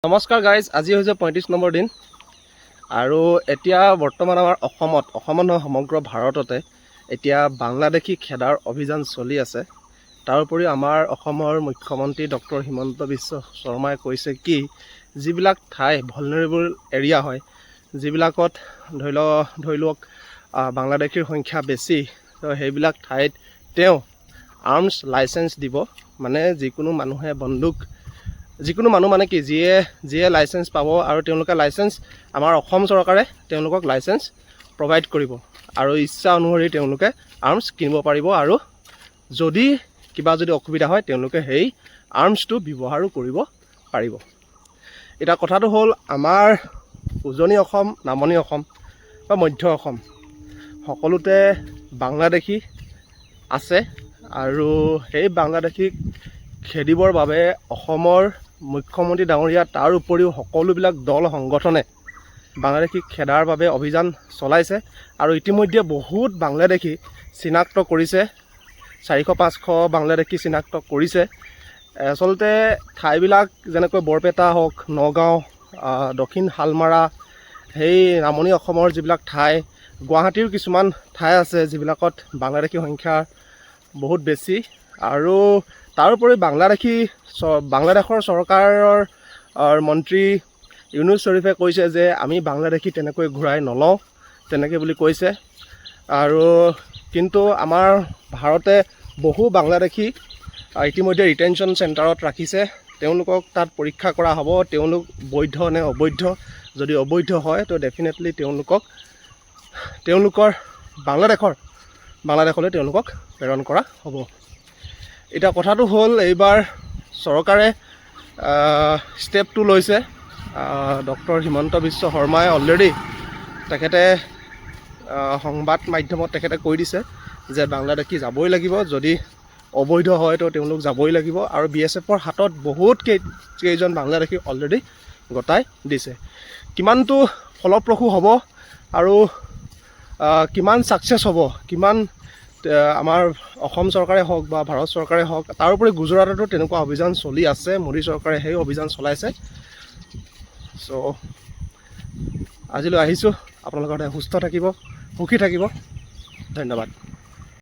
নমস্কাৰ গাইজ, আজি হৈছে ৩৫ নম্বৰ দিন আৰু এতিয়া বৰ্তমান আমাৰ অসমত নহয় সমগ্ৰ ভাৰততে এতিয়া বাংলাদেশী খেদাৰ অভিযান চলি আছে। তাৰোপৰি আমাৰ অসমৰ মুখ্যমন্ত্ৰী ডক্টৰ হিমন্ত বিশ্ব শৰ্মাই কৈছে কি যিবিলাক ঠাই ভলনাৰেবল এৰিয়া হয়, যিবিলাকত ধৰি লওক বাংলাদেশীৰ সংখ্যা বেছি, তো সেইবিলাক ঠাইত তেওঁ আৰ্মছ লাইচেঞ্চ দিব। মানে যিকোনো মানুহ মানে কি যিয়ে লাইচেঞ্চ পাব আৰু তেওঁলোকে লাইচেঞ্চ আমাৰ অসম চৰকাৰে তেওঁলোকক লাইচেঞ্চ প্ৰভাইড কৰিব আৰু ইচ্ছা অনুসৰি তেওঁলোকে আৰ্মছ কিনিব পাৰিব আৰু যদি অসুবিধা হয় তেওঁলোকে সেই আৰ্মছটো ব্যৱহাৰো কৰিব পাৰিব। এতিয়া কথাটো হ'ল, আমাৰ উজনি অসম, নামনি অসম বা মধ্য অসম সকলোতে বাংলাদেশী আছে আৰু সেই বাংলাদেশীক খেদিবৰ বাবে অসমৰ মুখ্যমন্ত্ৰী ডাঙৰীয়া তাৰ উপৰিও সকলোবিলাক দল সংগঠনে বাংলাদেশীক খেদাৰ বাবে অভিযান চলাইছে আৰু ইতিমধ্যে বহুত বাংলাদেশী চিনাক্ত কৰিছে। ৪০০-৫০০ বাংলাদেশী চিনাক্ত কৰিছে। আচলতে ঠাইবিলাক যেনেকৈ বৰপেটা হওক, নগাঁও, দক্ষিণ শালমাৰা, সেই নামনি অসমৰ যিবিলাক ঠাই, গুৱাহাটীৰ কিছুমান ঠাই আছে যিবিলাকত বাংলাদেশী সংখ্যা বহুত বেছি। আৰু তাৰোপৰি বাংলাদেশৰ চৰকাৰৰ মন্ত্ৰী ইউনুছ শ্বৰীফে কৈছে যে আমি বাংলাদেশী তেনেকৈ ঘূৰাই নলওঁ, তেনেকৈ বুলি কৈছে। আৰু কিন্তু আমাৰ ভাৰতে বহু বাংলাদেশী ইতিমধ্যে ৰিটেনশ্যন চেণ্টাৰত ৰাখিছে। তেওঁলোকক তাত পৰীক্ষা কৰা হ'ব, তেওঁলোক বৈধ নে অবৈধ। যদি অবৈধ হয় তো ডেফিনেটলি তেওঁলোকৰ বাংলাদেশলৈ তেওঁলোকক প্ৰেৰণ কৰা হ'ব। এতিয়া কথাটো হ'ল, এইবাৰ চৰকাৰে ষ্টেপটো লৈছে। ডক্টৰ হিমন্ত বিশ্ব শৰ্মাই অলৰেডি তেখেতে সংবাদ মাধ্যমত তেখেতে কৈ দিছে যে বাংলাদেশী যাবই লাগিব, যদি অবৈধ হয় তো তেওঁলোক যাবই লাগিব। আৰু BSFৰ হাতত বহুত কেইজন বাংলাদেশী অলৰেডি গতাই দিছে। কিমানটো ফলপ্ৰসূ হ'ব আৰু কিমান ছাকচেছ হ'ব, কিমান আমাৰ অসম চৰকাৰে হওক বা ভাৰত চৰকাৰে হওক, তাৰোপৰি গুজৰাটতো তেনেকুৱা অভিযান চলি আছে। মোদী চৰকাৰে সেই অভিযান চলাইছে। চ' আজিলৈ আহিছোঁ। আপোনালোকৰ সুস্থ থাকিব, সুখী থাকিব। ধন্যবাদ।